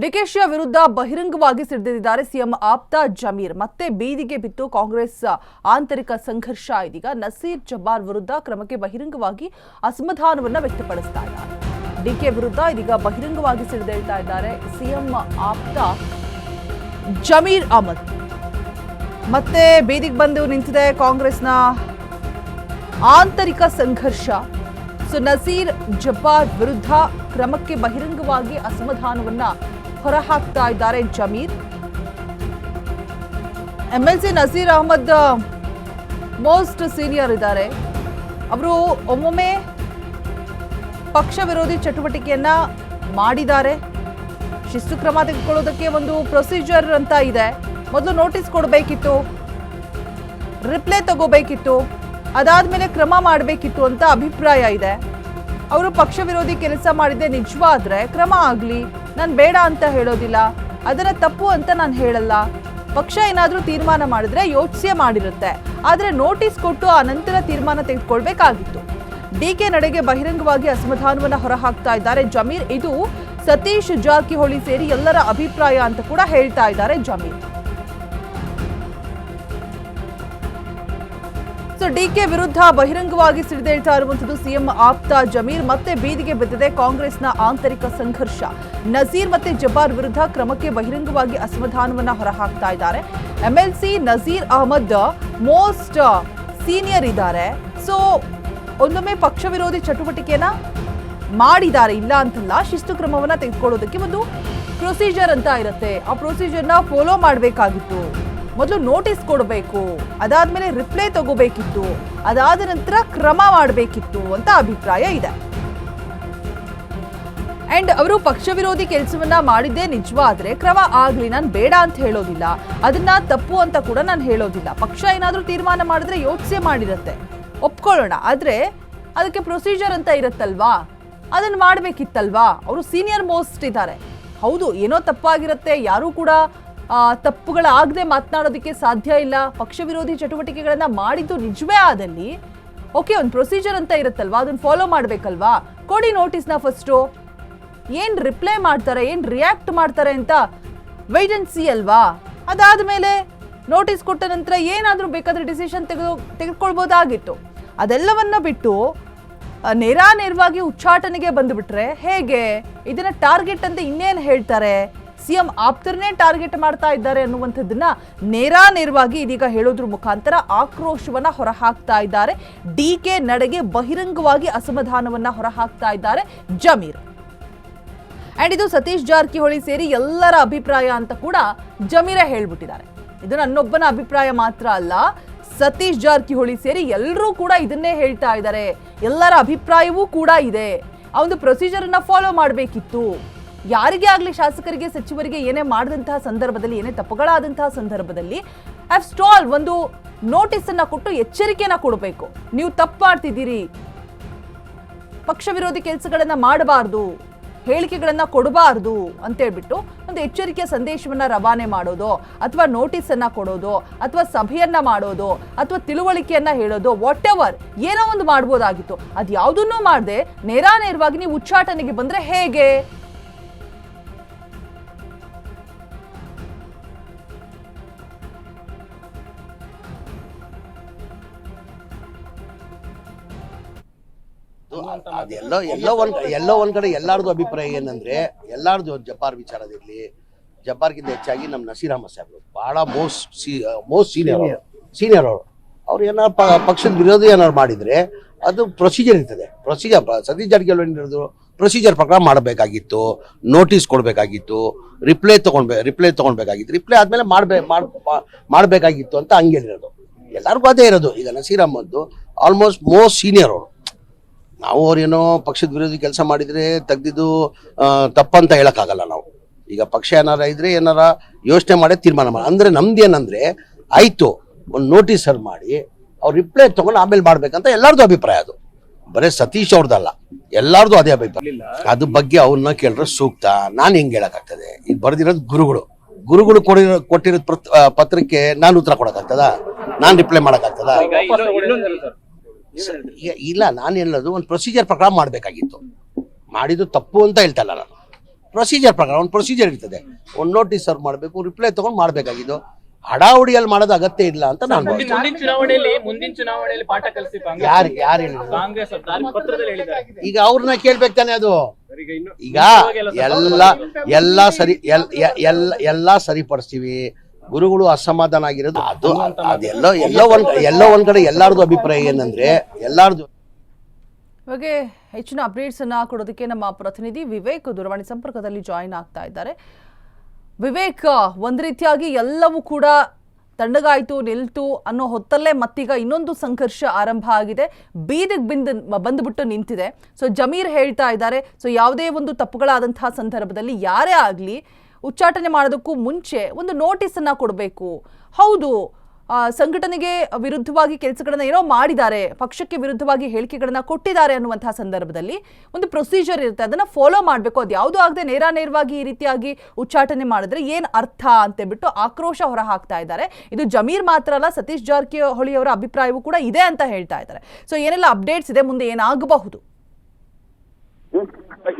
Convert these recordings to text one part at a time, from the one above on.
ಡಿಕೆಶಿಯ ವಿರುದ್ಧ ಬಹಿರಂಗವಾಗಿ ಸಿಡಿದಿದ್ದಾರೆ ಸಿಎಂ ಆಪ್ತ ಜಮೀರ್. ಮತ್ತೆ ಬೀದಿಗೆ ಬಿತ್ತು ಕಾಂಗ್ರೆಸ್ ಆಂತರಿಕ ಸಂಘರ್ಷ. ಇದೀಗ ನಸೀರ್ ಜಬ್ಬಾರ್ ವಿರುದ್ಧ ಕ್ರಮಕ್ಕೆ ಬಹಿರಂಗವಾಗಿ ಅಸಮಾಧಾನವನ್ನು ವ್ಯಕ್ತಪಡಿಸ್ತಾ ಇದ್ದಾರೆ. ಡಿಕೆ ವಿರುದ್ಧ ಇದೀಗ ಬಹಿರಂಗವಾಗಿ ಸಿಡಿದೇಳ್ತಾ ಇದ್ದಾರೆ ಸಿಎಂ ಆಪ್ತ ಜಮೀರ್ ಅಹಮದ್. ಮತ್ತೆ ಬೀದಿಗೆ ಬಂದು ನಿಂತಿದೆ ಕಾಂಗ್ರೆಸ್ನ ಆಂತರಿಕ ಸಂಘರ್ಷ. ನಸೀರ್ ಜಬ್ಬಾರ್ ವಿರುದ್ಧ ಕ್ರಮಕ್ಕೆ ಬಹಿರಂಗವಾಗಿ ಅಸಮಾಧಾನವನ್ನ ಹೊರಹಾಕ್ತಾ ಇದ್ದಾರೆ Zameer. MLC Naseer Ahmed most senior ಇದ್ದಾರೆ. ಅವರು ಒಮ್ಮೊಮ್ಮೆ ಪಕ್ಷ ವಿರೋಧಿ ಚಟುವಟಿಕೆಯನ್ನ ಮಾಡಿದ್ದಾರೆ. ಶಿಸ್ತು ಕ್ರಮ ತೆಗೆದುಕೊಳ್ಳೋದಕ್ಕೆ ಒಂದು ಪ್ರೊಸೀಜರ್ ಅಂತ ಇದೆ. ಮೊದಲು ನೋಟಿಸ್ ಕೊಡಬೇಕಿತ್ತು, ರಿಪ್ಲೈ ತಗೋಬೇಕಿತ್ತು, ಅದಾದ್ಮೇಲೆ ಕ್ರಮ ಮಾಡಬೇಕಿತ್ತು ಅಂತ ಅಭಿಪ್ರಾಯ ಇದೆ. ಅವರು ಪಕ್ಷ ವಿರೋಧಿ ಕೆಲಸ ಮಾಡಿದ್ದೆ ನಿಜವಾದ್ರೆ ಕ್ರಮ ಆಗ್ಲಿ, ನಾನು ಬೇಡ ಅಂತ ಹೇಳೋದಿಲ್ಲ, ಅದನ್ನ ತಪ್ಪು ಅಂತ ನಾನು ಹೇಳಲ್ಲ. ಪಕ್ಷ ಏನಾದ್ರೂ ತೀರ್ಮಾನ ಮಾಡಿದ್ರೆ ಯೋಚಿಸೇ ಮಾಡಿರುತ್ತೆ, ಆದ್ರೆ ನೋಟಿಸ್ ಕೊಟ್ಟು ಆ ನಂತರ ತೀರ್ಮಾನ ತೆಗೆದುಕೊಳ್ಬೇಕಾಗಿತ್ತು. ಡಿಕೆ ನಡೆಗೆ ಬಹಿರಂಗವಾಗಿ ಅಸಮಾಧಾನವನ್ನ ಹೊರಹಾಕ್ತಾ ಇದ್ದಾರೆ ಜಮೀರ್. ಇದು ಸತೀಶ್ ಜಾರಕಿಹೊಳಿ ಸೇರಿ ಎಲ್ಲರ ಅಭಿಪ್ರಾಯ ಅಂತ ಕೂಡ ಹೇಳ್ತಾ ಇದ್ದಾರೆ ಜಮೀರ್. ಡಿಕೆ ವಿರುದ್ಧ ಬಹಿರಂಗವಾಗಿ ಸಿಡಿದೇಳ್ತಾ ಇರುವಂತದ್ದು ಸಿಎಂ ಆಪ್ತ ಜಮೀರ್. ಮತ್ತೆ ಬೀದಿಗೆ ಬಿದ್ದಿದೆ ಕಾಂಗ್ರೆಸ್ನ ಆಂತರಿಕ ಸಂಘರ್ಷ. ನಸೀರ್ ಮತ್ತೆ ಜಬ್ಬಾರ್ ವಿರುದ್ಧ ಕ್ರಮಕ್ಕೆ ಬಹಿರಂಗವಾಗಿ ಅಸಮಾಧಾನವನ್ನ ಹೊರಹಾಕ್ತಾ ಇದ್ದಾರೆ. MLC Naseer Ahmed most senior ಇದ್ದಾರೆ. ಸೊ ಒಂದೊಮ್ಮೆ ಪಕ್ಷ ವಿರೋಧಿ ಚಟುವಟಿಕೆಯನ್ನ ಮಾಡಿದ್ದಾರೆ, ಇಲ್ಲ ಅಂತಲ್ಲ. ಶಿಸ್ತು ಕ್ರಮವನ್ನ ತೆಗೆದುಕೊಳ್ಳೋದಕ್ಕೆ ಒಂದು ಪ್ರೊಸೀಜರ್ ಅಂತ ಇರುತ್ತೆ. ಆ ಪ್ರೊಸೀಜರ್ನ ಫಾಲೋ ಮಾಡಬೇಕಾಗಿತ್ತು. ಮೊದಲು ನೋಟಿಸ್ ಕೊಡಬೇಕು, ಅದಾದ್ಮೇಲೆ ರಿಪ್ಲೈ ತಗೋಬೇಕಿತ್ತು, ಅದಾದ ನಂತರ ಕ್ರಮ ಮಾಡಬೇಕಿತ್ತು ಅಂತ ಅಭಿಪ್ರಾಯ ಇದೆ. ಅಂಡ್ ಅವರು ಪಕ್ಷ ವಿರೋಧಿ ಕೆಲಸವನ್ನ ಮಾಡಿದ್ದೇ ನಿಜವಾದ್ರೆ ಕ್ರಮ ಆಗ್ಲಿ, ನಾನು ಬೇಡ ಅಂತ ಹೇಳೋದಿಲ್ಲ, ಅದನ್ನ ತಪ್ಪು ಅಂತ ಕೂಡ ನಾನು ಹೇಳೋದಿಲ್ಲ. ಪಕ್ಷ ಏನಾದ್ರೂ ತೀರ್ಮಾನ ಮಾಡಿದ್ರೆ ಯೋಚಿಸೇ ಮಾಡಿರುತ್ತೆ, ಒಪ್ಕೊಳ್ಳೋಣ. ಆದ್ರೆ ಅದಕ್ಕೆ ಪ್ರೊಸೀಜರ್ ಅಂತ ಇರುತ್ತಲ್ವಾ, ಅದನ್ನ ಮಾಡ್ಬೇಕಿತ್ತಲ್ವಾ. ಅವರು ಸೀನಿಯರ್ ಮೋಸ್ಟ್ ಇದ್ದಾರೆ. ಹೌದು, ಏನೋ ತಪ್ಪಾಗಿರುತ್ತೆ, ಯಾರು ಕೂಡ ತಪ್ಪುಗಳಾಗದೆ ಮಾತನಾಡೋದಕ್ಕೆ ಸಾಧ್ಯ ಇಲ್ಲ. ಪಕ್ಷ ವಿರೋಧಿ ಚಟುವಟಿಕೆಗಳನ್ನ ಮಾಡಿದ್ದು ನಿಜವೇ ಆದಲ್ಲಿ ಓಕೆ, ಒಂದು ಪ್ರೊಸೀಜರ್ ಅಂತ ಇರುತ್ತಲ್ವಾ, ಅದನ್ನ ಫಾಲೋ ಮಾಡ್ಬೇಕಲ್ವಾ. ಕೊಡಿ ನೋಟಿಸ್ನ ಫಸ್ಟು. ಏನ್ ರಿಪ್ಲೈ ಮಾಡ್ತಾರೆ, ಏನ್ ರಿಯಾಕ್ಟ್ ಮಾಡ್ತಾರೆ ಅಂತ ವೆಯ್ಟ್ ಅಂಡ್ ಸಿ ಅಲ್ವಾ. ಅದಾದ್ಮೇಲೆ ನೋಟಿಸ್ ಕೊಟ್ಟ ನಂತರ ಏನಾದ್ರೂ ಬೇಕಾದ್ರೆ ಡಿಸಿಷನ್ ತೆಗೆದುಕೊಳ್ಬೋದಾಗಿತ್ತು. ಅದೆಲ್ಲವನ್ನ ಬಿಟ್ಟು ನೇರಾನೇರವಾಗಿ ಉಚ್ಚಾಟನೆಗೆ ಬಂದುಬಿಟ್ರೆ ಹೇಗೆ? ಇದನ್ನ ಟಾರ್ಗೆಟ್ ಅಂತ ಇನ್ನೇನು ಹೇಳ್ತಾರೆ? ಸಿಎಂ ಆಪ್ತರನ್ನೇ ಟಾರ್ಗೆಟ್ ಮಾಡ್ತಾ ಇದ್ದಾರೆ ಅನ್ನುವಂಥದ್ದನ್ನ ನೇರಾನೇರವಾಗಿ ಇದೀಗ ಹೇಳೋದ್ರ ಮುಖಾಂತರ ಆಕ್ರೋಶವನ್ನ ಹೊರಹಾಕ್ತಾ ಇದ್ದಾರೆ. ಡಿಕೆ ನಡೆಗೆ ಬಹಿರಂಗವಾಗಿ ಅಸಮಾಧಾನವನ್ನ ಹೊರಹಾಕ್ತಾ ಇದ್ದಾರೆ ಜಮೀರ್. ಅಂಡ್ ಇದು ಸತೀಶ್ ಜಾರಕಿಹೊಳಿ ಸೇರಿ ಎಲ್ಲರ ಅಭಿಪ್ರಾಯ ಅಂತ ಕೂಡ ಜಮೀರೇ ಹೇಳ್ಬಿಟ್ಟಿದ್ದಾರೆ. ಇದು ನನ್ನೊಬ್ಬನ ಅಭಿಪ್ರಾಯ ಮಾತ್ರ ಅಲ್ಲ, ಸತೀಶ್ ಜಾರಕಿಹೊಳಿ ಸೇರಿ ಎಲ್ಲರೂ ಕೂಡ ಇದನ್ನೇ ಹೇಳ್ತಾ ಇದ್ದಾರೆ. ಎಲ್ಲರ ಅಭಿಪ್ರಾಯವೂ ಕೂಡ ಇದೆ. ಆ ಒಂದು ಪ್ರೊಸೀಜರ್ ಅನ್ನ ಫಾಲೋ ಮಾಡಬೇಕಿತ್ತು. ಯಾರಿಗೇ ಆಗಲಿ, ಶಾಸಕರಿಗೆ, ಸಚಿವರಿಗೆ ಏನೇ ಮಾಡಿದಂತಹ ಸಂದರ್ಭದಲ್ಲಿ, ಏನೇ ತಪ್ಪುಗಳಾದಂತಹ ಸಂದರ್ಭದಲ್ಲಿ ಸ್ಟಾಲ್ ಒಂದು ನೋಟಿಸ್ ಅನ್ನ ಕೊಟ್ಟು ಎಚ್ಚರಿಕೆಯನ್ನ ಕೊಡಬೇಕು. ನೀವು ತಪ್ಪು ಮಾಡ್ತಿದ್ದೀರಿ, ಪಕ್ಷ ವಿರೋಧಿ ಕೆಲಸಗಳನ್ನ ಮಾಡಬಾರ್ದು, ಹೇಳಿಕೆಗಳನ್ನ ಕೊಡಬಾರ್ದು ಅಂತೇಳ್ಬಿಟ್ಟು ಒಂದು ಎಚ್ಚರಿಕೆಯ ಸಂದೇಶವನ್ನ ರವಾನೆ ಮಾಡೋದು, ಅಥವಾ ನೋಟಿಸ್ ಅನ್ನ ಕೊಡೋದು, ಅಥವಾ ಸಭೆಯನ್ನ ಮಾಡೋದು, ಅಥವಾ ತಿಳುವಳಿಕೆಯನ್ನ ಹೇಳೋದು, ವಾಟ್ ಎವರ್ ಏನೋ ಒಂದು ಮಾಡ್ಬೋದಾಗಿತ್ತು. ಅದು ಯಾವುದನ್ನೂ ಮಾಡದೆ ನೇರಾನೇರವಾಗಿ ನೀವು ಉಚ್ಚಾಟನೆಗೆ ಬಂದ್ರೆ ಹೇಗೆ? ಎಲ್ಲೋ ಒಂದ್ ಕಡೆ ಎಲ್ಲಾರ್ದು ಅಭಿಪ್ರಾಯ ಏನಂದ್ರೆ, ಎಲ್ಲಾರ್ದು ಜಬ್ಬಾರ್ ವಿಚಾರದಿರ್ಲಿ, ಜಬ್ಬಾರ್ಗಿಂತ ಹೆಚ್ಚಾಗಿ ನಮ್ಮ ನಸೀರ್ ಅಹಮದ್ ಸಾಹೇಬ್ರು ಬಹಳ ಮೋಸ್ಟ್ ಸೀನಿಯರ್ ಅವ್ರು ಏನಾರು ಪಕ್ಷದ ವಿರೋಧಿ ಏನಾರು ಮಾಡಿದ್ರೆ ಅದು ಪ್ರೊಸೀಜರ್ ಇರ್ತದೆ. ಸತೀಶ್ ಜಾರಕಿಹೊಳಿ ಹೇಳಿದ್ರು ಪ್ರೊಸೀಜರ್ ಪ್ರಕಾರ ಮಾಡಬೇಕಾಗಿತ್ತು, ನೋಟಿಸ್ ಕೊಡಬೇಕಾಗಿತ್ತು, ರಿಪ್ಲೈ ತಗೊಳ್ಬೇಕಾಗಿತ್ತು, ರಿಪ್ಲೈ ಆದ್ಮೇಲೆ ಮಾಡಬೇಕಾಗಿತ್ತು ಅಂತ ಹಂಗೆ ಹೇಳಿರೋದು. ಎಲ್ಲರಿಗೂ ಅದೇ ಇರೋದು. ಈಗ Naseer Ahmed almost most senior ಅವರು. ನಾವು ಅವ್ರೇನೋ ಪಕ್ಷದ ವಿರೋಧಿ ಕೆಲಸ ಮಾಡಿದ್ರೆ ತೆಗ್ದಿದ್ದು ತಪ್ಪಂತ ಹೇಳಕ್ಕಾಗಲ್ಲ. ನಾವು ಈಗ ಪಕ್ಷ ಏನಾರ ಇದ್ರೆ ಏನಾರ ಯೋಚನೆ ಮಾಡಿ ತೀರ್ಮಾನ ಮಾಡಿ, ಅಂದ್ರೆ ನಮ್ದೇನಂದ್ರೆ ಆಯ್ತು ಒಂದು ನೋಟಿಸ್ ಮಾಡಿ ಅವ್ರು ರಿಪ್ಲೈ ತಗೊಂಡು ಆಮೇಲೆ ಮಾಡ್ಬೇಕಂತ ಎಲ್ಲಾರ್ದು ಅಭಿಪ್ರಾಯ. ಅದು ಬರೀ ಸತೀಶ್ ಅವ್ರದ್ದಲ್ಲ, ಎಲ್ಲಾರ್ದು ಅದೇ ಅಭಿಪ್ರಾಯ. ಅದ್ರ ಬಗ್ಗೆ ಅವ್ರನ್ನ ಕೇಳಿದ್ರೆ ಸೂಕ್ತ. ನಾನು ಹೆಂಗ್ ಹೇಳಕ್ಕಾಗ್ತದೆ? ಈಗ ಬರ್ದಿರೋದು ಗುರುಗಳು ಕೊಟ್ಟಿರೋ ಪತ್ರಕ್ಕೆ ನಾನು ಉತ್ತರ ಕೊಡಕ್ಕಾಗ್ತದ? ನಾನು ರಿಪ್ಲೈ ಮಾಡಕ್ಕಾಗ್ತದ? ಇಲ್ಲ, ನಾನು ಹೇಳೋದು ಒಂದು ಪ್ರೊಸೀಜರ್ ಪ್ರಕಾರ ಮಾಡಬೇಕಾಗಿತ್ತು. ಮಾಡಿದ್ದು ತಪ್ಪು ಅಂತ ಹೇಳ್ತಲ್ಲ ನಾನು. ಪ್ರೊಸೀಜರ್ ಪ್ರಕಾರ ಒಂದು ಪ್ರೊಸೀಜರ್ ಇರ್ತದೆ. ಒಂದು ನೋಟಿಸ್ ಸರ್ವ್ ಮಾಡಬೇಕು, ರಿಪ್ಲೈ ತಗೊಂಡು ಮಾಡಬೇಕಾಗಿದ್ದು. ಹಡಾವುಡಿಯಲ್ಲಿ ಮಾಡೋದು ಅಗತ್ಯ ಇಲ್ಲ ಅಂತ ನಾನು ಮುಂದಿನ ಚುನಾವಣೆಯಲ್ಲಿ ಪಾಠ ಕಲಿಸಿ ಯಾರು ಹೇಳಿದ್ರು? ಕಾಂಗ್ರೆಸ್ ಪತ್ರದಲ್ಲಿ ಹೇಳಿದ್ದಾರೆ. ಈಗ ಅವ್ರನ್ನ ಕೇಳ್ಬೇಕು ತಾನೆ. ಅದು ಈಗ ಎಲ್ಲ ಸರಿಪಡಿಸ್ತೀವಿ. ಗುರುಗಳು ಅಸಮಾಧಾನ ಆಗಿರೋದು ಅದು ಎಲ್ಲೋ ಒಂದ್ ಕಡೆ ಎಲ್ಲಾರ್ದು ಅಭಿಪ್ರಾಯ ಏನಂದ್ರೆ ಎಲ್ಲಾರ್ದು ಬಗ್ಗೆ ಹೆಚ್ಚಿನ ಅಪ್ಡೇಟ್ಸ್ ಅನ್ನ ಕೊಡೋದಕ್ಕೆ ನಮ್ಮ ಪ್ರತಿನಿಧಿ ವಿವೇಕ್ ದೂರವಾಣಿ ಸಂಪರ್ಕದಲ್ಲಿ ಜಾಯಿನ್ ಆಗ್ತಾ ಇದ್ದಾರೆ. ವಿವೇಕ್, ಒಂದು ರೀತಿಯಾಗಿ ಎಲ್ಲವೂ ಕೂಡ ತಣ್ಣಗಾಯ್ತು ನಿಲ್ತು ಅನ್ನೋ ಹೊತ್ತಲ್ಲೇ ಮತ್ತೀಗ ಇನ್ನೊಂದು ಸಂಘರ್ಷ ಆರಂಭ ಆಗಿದೆ, ಬೀದಿಗೆ ಬಂದುಬಿಟ್ಟು ನಿಂತಿದೆ. ಸೊ ಜಮೀರ್ ಹೇಳ್ತಾ ಇದ್ದಾರೆ, ಸೊ ಯಾವುದೇ ಒಂದು ತಪ್ಪುಗಳಾದಂತಹ ಸಂದರ್ಭದಲ್ಲಿ ಯಾರೇ ಆಗಲಿ ಉಚ್ಚಾಟನೆ ಮಾಡೋದಕ್ಕೂ ಮುಂಚೆ ಒಂದು ನೋಟಿಸನ್ನು ಕೊಡಬೇಕು. ಹೌದು, ಸಂಘಟನೆಗೆ ವಿರುದ್ಧವಾಗಿ ಕೆಲಸಗಳನ್ನ ಏನೋ ಮಾಡಿದ್ದಾರೆ, ಪಕ್ಷಕ್ಕೆ ವಿರುದ್ಧವಾಗಿ ಹೇಳಿಕೆಗಳನ್ನ ಕೊಟ್ಟಿದ್ದಾರೆ ಅನ್ನುವಂತಹ ಸಂದರ್ಭದಲ್ಲಿ ಒಂದು ಪ್ರೊಸೀಜರ್ ಇರುತ್ತೆ, ಅದನ್ನ ಫಾಲೋ ಮಾಡಬೇಕು. ಅದು ಯಾವುದೂ ಆಗದೆ ನೇರವಾಗಿ ಈ ರೀತಿಯಾಗಿ ಉಚ್ಚಾಟನೆ ಮಾಡಿದ್ರೆ ಏನು ಅರ್ಥ ಅಂತೇಳ್ಬಿಟ್ಟು ಆಕ್ರೋಶ ಹೊರ ಹಾಕ್ತಾ ಇದ್ದಾರೆ. ಇದು ಜಮೀರ್ ಮಾತ್ರ ಅಲ್ಲ, ಸತೀಶ್ ಜಾರಕಿಹೊಳಿ ಅವರ ಅಭಿಪ್ರಾಯವೂ ಕೂಡ ಇದೆ ಅಂತ ಹೇಳ್ತಾ ಇದ್ದಾರೆ. ಸೊ ಏನೆಲ್ಲ ಅಪ್ಡೇಟ್ಸ್ ಇದೆ, ಮುಂದೆ ಏನಾಗಬಹುದು?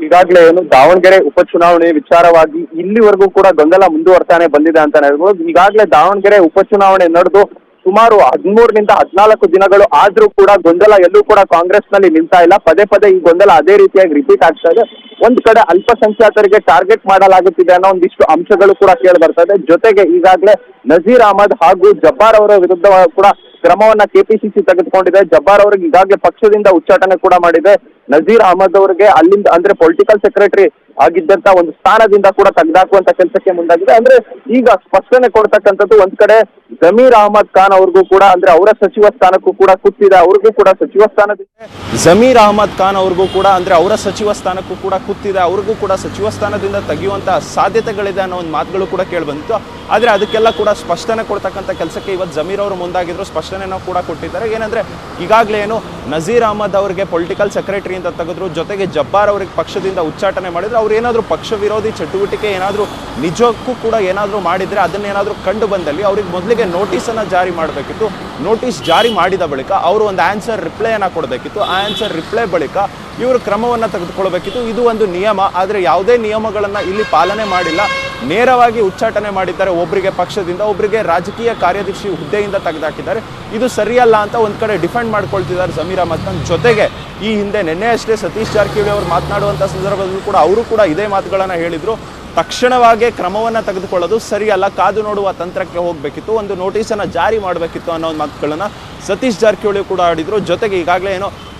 ಈಗಾಗಲೇ ದಾವಣಗೆರೆ ಉಪಚುನಾವಣೆ ವಿಚಾರವಾಗಿ ಇಲ್ಲಿವರೆಗೂ ಕೂಡ ಗೊಂದಲ ಮುಂದುವರ್ತಾನೆ ಬಂದಿದೆ ಅಂತ ಹೇಳ್ಬೋದು. ಈಗಾಗಲೇ ದಾವಣಗೆರೆ ಉಪಚುನಾವಣೆ ನಡೆದು ಸುಮಾರು 13ರಿಂದ 14 ದಿನಗಳು ಆದ್ರೂ ಕೂಡ ಗೊಂದಲ ಎಲ್ಲೂ ಕೂಡ ಕಾಂಗ್ರೆಸ್ ನಲ್ಲಿ ನಿಲ್ತಾ ಇಲ್ಲ. ಪದೇ ಈ ಗೊಂದಲ ಅದೇ ರೀತಿಯಾಗಿ ರಿಪೀಟ್ ಆಗ್ತಾ ಇದೆ. ಒಂದ್ ಕಡೆ ಅಲ್ಪಸಂಖ್ಯಾತರಿಗೆ ಟಾರ್ಗೆಟ್ ಮಾಡಲಾಗುತ್ತಿದೆ ಅನ್ನೋ ಒಂದಿಷ್ಟು ಅಂಶಗಳು ಕೂಡ ಕೇಳಿ ಬರ್ತಾ ಇದೆ. ಜೊತೆಗೆ ಈಗಾಗಲೇ ನಜೀರ್ ಅಹಮದ್ ಹಾಗೂ ಜಬ್ಬಾರ್ ಅವರ ವಿರುದ್ಧ ಕೂಡ ಕ್ರಮವನ್ನ ಕೆಪಿಸಿಸಿ ತೆಗೆದುಕೊಂಡಿದೆ. ಜಬ್ಬಾರ್ ಅವರಿಗೆ ಈಗಾಗಲೇ ಪಕ್ಷದಿಂದ ಉಚ್ಚಾಟನೆ ಕೂಡ ಮಾಡಿದೆ. ನಜೀರ್ ಅಹಮದ್ ಅವರಿಗೆ ಅಲ್ಲಿಂದ ಅಂದ್ರೆ ಪೊಲಿಟಿಕಲ್ ಸೆಕ್ರೆಟರಿ ಆಗಿದ್ದಂತ ಒಂದು ಸ್ಥಾನದಿಂದ ಕೂಡ ತೆಗೆದಾಕುವಂತ ಕೆಲಸಕ್ಕೆ ಮುಂದಾಗಿದೆ. ಅಂದ್ರೆ ಈಗ ಸ್ಪಷ್ಟನೆ ಕೊಡ್ತಕ್ಕಂಥದ್ದು ಒಂದ್ ಕಡೆ ಜಮೀರ್ ಅಹಮದ್ ಖಾನ್ ಅವ್ರಿಗೂ ಕೂಡ ಅಂದ್ರೆ ಅವರ ಸಚಿವ ಸ್ಥಾನಕ್ಕೂ ಕೂಡ ಕುತ್ತಿದೆ, ಅವ್ರಿಗೂ ಕೂಡ ಸಚಿವ ಸ್ಥಾನದಿಂದ ಜಮೀರ್ ಅಹಮದ್ ಖಾನ್ ಅವ್ರಿಗೂ ಕೂಡ ಅಂದ್ರೆ ಅವರ ಸಚಿವ ಸ್ಥಾನಕ್ಕೂ ಕೂಡ ಕುತ್ತಿದೆ, ಅವ್ರಿಗೂ ಕೂಡ ಸಚಿವ ಸ್ಥಾನದಿಂದ ತೆಗೆಯುವಂತಹ ಸಾಧ್ಯತೆಗಳಿದೆ ಅನ್ನೋ ಒಂದು ಮಾತುಗಳು ಕೂಡ ಕೇಳಿ ಬಂದಿತ್ತು. ಆದ್ರೆ ಅದಕ್ಕೆಲ್ಲ ಕೂಡ ಸ್ಪಷ್ಟನೆ ಕೊಡ್ತಕ್ಕಂಥ ಕೆಲಸಕ್ಕೆ ಇವತ್ತು ಜಮೀರ್ ಅವರು ಮುಂದಾಗಿದ್ರು, ಸ್ಪಷ್ಟನೆಯನ್ನು ಕೂಡ ಕೊಟ್ಟಿದ್ದಾರೆ. ಏನಂದ್ರೆ ಈಗಾಗಲೇ ನಜೀರ್ ಅಹಮದ್ ಅವರಿಗೆ ಪೊಲಿಟಿಕಲ್ ಸೆಕ್ರೆಟರಿ ಅಂತ ತೆಗೆದ್ರು, ಜೊತೆಗೆ ಜಬ್ಬಾರ್ ಅವ್ರಿಗೆ ಪಕ್ಷದಿಂದ ಉಚ್ಚಾಟನೆ ಮಾಡಿದ್ರು. ಅವ್ರು ಏನಾದರೂ ಪಕ್ಷ ವಿರೋಧಿ ಚಟುವಟಿಕೆ ಏನಾದರೂ ನಿಜಕ್ಕೂ ಕೂಡ ಏನಾದರೂ ಮಾಡಿದ್ರೆ ಅದನ್ನೇನಾದರೂ ಕಂಡು ಬಂದಲ್ಲಿ ಅವ್ರಿಗೆ ಮೊದಲಿಗೆ ನೋಟಿಸನ್ನು ಜಾರಿ ಮಾಡಬೇಕಿತ್ತು. ನೋಟಿಸ್ ಜಾರಿ ಮಾಡಿದ ಬಳಿಕ ಅವರು ಒಂದು ಆನ್ಸರ್ ರಿಪ್ಲೈಯನ್ನು ಕೊಡಬೇಕಿತ್ತು. ಆ ಆನ್ಸರ್ ರಿಪ್ಲೈ ಬಳಿಕ ಇವರು ಕ್ರಮವನ್ನು ತೆಗೆದುಕೊಳ್ಬೇಕಿತ್ತು. ಇದು ಒಂದು ನಿಯಮ. ಆದರೆ ಯಾವುದೇ ನಿಯಮಗಳನ್ನು ಇಲ್ಲಿ ಪಾಲನೆ ಮಾಡಿಲ್ಲ. ನೇರವಾಗಿ ಉಚ್ಚಾಟನೆ ಮಾಡಿದ್ದಾರೆ. ಒಬ್ಬರಿಗೆ ಪಕ್ಷದಿಂದ, ಒಬ್ಬರಿಗೆ ರಾಜಕೀಯ ಕಾರ್ಯದರ್ಶಿ ಹುದ್ದೆಯಿಂದ ತೆಗೆದುಹಾಕಿದ್ದಾರೆ. ಇದು ಸರಿಯಲ್ಲ ಅಂತ ಒಂದು ಕಡೆ ಡಿಫೆಂಡ್ ಮಾಡ್ಕೊಳ್ತಿದ್ದಾರೆ ಜಮೀರ್ ಅಹಮದ್ ಖಾನ್. ಜೊತೆಗೆ ಈ ಹಿಂದೆ ನಿನ್ನೆ ಅಷ್ಟೇ ಸತೀಶ್ ಜಾರಕಿಹೊಳಿ ಅವರು ಮಾತನಾಡುವಂಥ ಸಂದರ್ಭದಲ್ಲೂ ಕೂಡ ಅವರು ಕೂಡ ಇದೇ ಮಾತುಗಳನ್ನು ಹೇಳಿದರು. ತಕ್ಷಣವಾಗಿ ಕ್ರಮವನ್ನು ತೆಗೆದುಕೊಳ್ಳೋದು ಸರಿಯಲ್ಲ, ಕಾದು ನೋಡುವ ತಂತ್ರಕ್ಕೆ ಹೋಗಬೇಕಿತ್ತು, ಒಂದು ನೋಟಿಸನ್ನು ಜಾರಿ ಮಾಡಬೇಕಿತ್ತು ಅನ್ನೋ ಮಾತುಗಳನ್ನು ಸತೀಶ್ ಜಾರಕಿಹೊಳಿ ಕೂಡ ಆಡಿದರು. ಜೊತೆಗೆ ಈಗಾಗಲೇ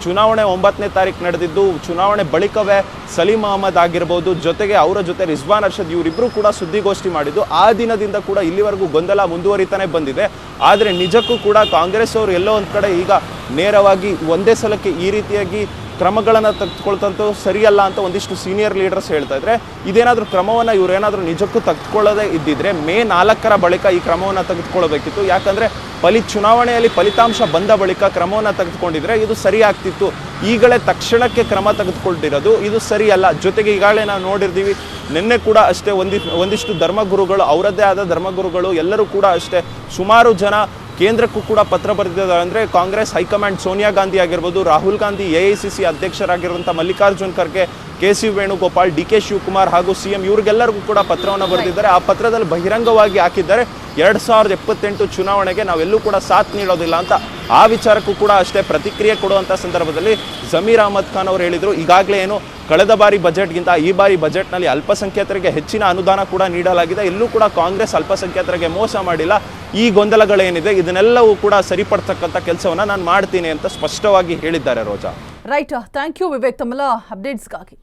ಚುನಾವಣೆ 9ನೇ ತಾರೀಕು ನಡೆದಿದ್ದು, ಚುನಾವಣೆ ಬಳಿಕವೇ ಸಲೀಂ ಅಹಮದ್ ಆಗಿರ್ಬೋದು, ಜೊತೆಗೆ ಅವರ ಜೊತೆ ರಿಜ್ವಾನ್ ಅರ್ಷದ್ ಇವರಿಬ್ಬರು ಕೂಡ ಸುದ್ದಿಗೋಷ್ಠಿ ಮಾಡಿದ್ದು. ಆ ದಿನದಿಂದ ಕೂಡ ಇಲ್ಲಿವರೆಗೂ ಗೊಂದಲ ಮುಂದುವರಿತಾನೆ ಬಂದಿದೆ. ಆದರೆ ನಿಜಕ್ಕೂ ಕೂಡ ಕಾಂಗ್ರೆಸ್ ಅವರು ಎಲ್ಲೋ ಒಂದು ಕಡೆ ಈಗ ನೇರವಾಗಿ ಒಂದೇ ಸಲಕ್ಕೆ ಈ ರೀತಿಯಾಗಿ ಕ್ರಮಗಳನ್ನು ತೆಗೆದುಕೊಳ್ತಂತೂ ಸರಿಯಲ್ಲ ಅಂತ ಒಂದಿಷ್ಟು ಸೀನಿಯರ್ ಲೀಡರ್ಸ್ ಹೇಳ್ತಾ ಇದ್ರೆ, ಇದೇನಾದರೂ ಕ್ರಮವನ್ನು ಇವರೇನಾದರೂ ನಿಜಕ್ಕೂ ತೆಗೆದುಕೊಳ್ಳೋದೇ ಇದ್ದಿದ್ರೆ ಮೇ 4ರ ಬಳಿಕ ಈ ಕ್ರಮವನ್ನು ತೆಗೆದುಕೊಳ್ಳಬೇಕಿತ್ತು. ಯಾಕಂದರೆ ಚುನಾವಣೆಯಲ್ಲಿ ಫಲಿತಾಂಶ ಬಂದ ಬಳಿಕ ಕ್ರಮವನ್ನು ತೆಗೆದುಕೊಂಡಿದ್ರೆ ಇದು ಸರಿ ಆಗ್ತಿತ್ತು. ಈಗಲೇ ತಕ್ಷಣಕ್ಕೆ ಕ್ರಮ ತೆಗೆದುಕೊಂಡಿರೋದು ಇದು ಸರಿಯಲ್ಲ. ಜೊತೆಗೆ ಈಗಾಗಲೇ ನಾವು ನೋಡಿರ್ತೀವಿ, ನಿನ್ನೆ ಕೂಡ ಅಷ್ಟೇ ಒಂದಿಷ್ಟು ಧರ್ಮಗುರುಗಳು, ಅವರದ್ದೇ ಆದ ಧರ್ಮಗುರುಗಳು ಎಲ್ಲರೂ ಕೂಡ ಅಷ್ಟೇ ಸುಮಾರು ಜನ ಕೇಂದ್ರಕ್ಕೂ ಕೂಡ ಪತ್ರ ಬರೆದಿದ್ದಾರೆ. ಅಂದರೆ ಕಾಂಗ್ರೆಸ್ ಹೈಕಮಾಂಡ್ ಸೋನಿಯಾ ಗಾಂಧಿ ಆಗಿರ್ಬೋದು, Rahul Gandhi, AICC ಅಧ್ಯಕ್ಷರಾಗಿರುವಂಥ Mallikarjun Kharge, KC Venugopal, DK Shivakumar ಹಾಗೂ CM ಇವರಿಗೆಲ್ಲರಿಗೂ ಕೂಡ ಪತ್ರವನ್ನು ಬರೆದಿದ್ದಾರೆ. ಆ ಪತ್ರದಲ್ಲಿ ಬಹಿರಂಗವಾಗಿ ಹಾಕಿದ್ದಾರೆ 2028 ಚುನಾವಣೆಗೆ ನಾವೆಲ್ಲೂ ಕೂಡ ಸಾಥ್ ನೀಡೋದಿಲ್ಲ ಅಂತ. ಆ ವಿಚಾರಕ್ಕೂ ಕೂಡ ಅಷ್ಟೇ ಪ್ರತಿಕ್ರಿಯೆ ಕೊಡುವಂಥ ಸಂದರ್ಭದಲ್ಲಿ ಜಮೀರ್ ಅಹಮದ್ ಖಾನ್ ಅವರು ಹೇಳಿದರು, ಈಗಾಗಲೇ ಕಳೆದ ಬಾರಿ ಬಜೆಟ್ಗಿಂತ ಈ ಬಾರಿ ಬಜೆಟ್ನಲ್ಲಿ ಅಲ್ಪಸಂಖ್ಯಾತರಿಗೆ ಹೆಚ್ಚಿನ ಅನುದಾನ ಕೂಡ ನೀಡಲಾಗಿದೆ. ಎಲ್ಲೂ ಕೂಡ ಕಾಂಗ್ರೆಸ್ ಅಲ್ಪಸಂಖ್ಯಾತರಿಗೆ ಮೋಸ ಮಾಡಿಲ್ಲ. ಈ ಗೊಂದಲಗಳೇನಿದೆ ಇದನ್ನೆಲ್ಲವೂ ಕೂಡ ಸರಿಪಡ್ತಕ್ಕಂಥ ಕೆಲಸವನ್ನು ನಾನು ಮಾಡ್ತೀನಿ ಅಂತ ಸ್ಪಷ್ಟವಾಗಿ ಹೇಳಿದ್ದಾರೆ. ರೋಜಾ, ರೈಟ್, ಥ್ಯಾಂಕ್ ಯು ವಿವೇಕ್ ತಮ್ಮೆಲ್ಲ ಅಪ್ಡೇಟ್ಸ್ಗಾಗಿ.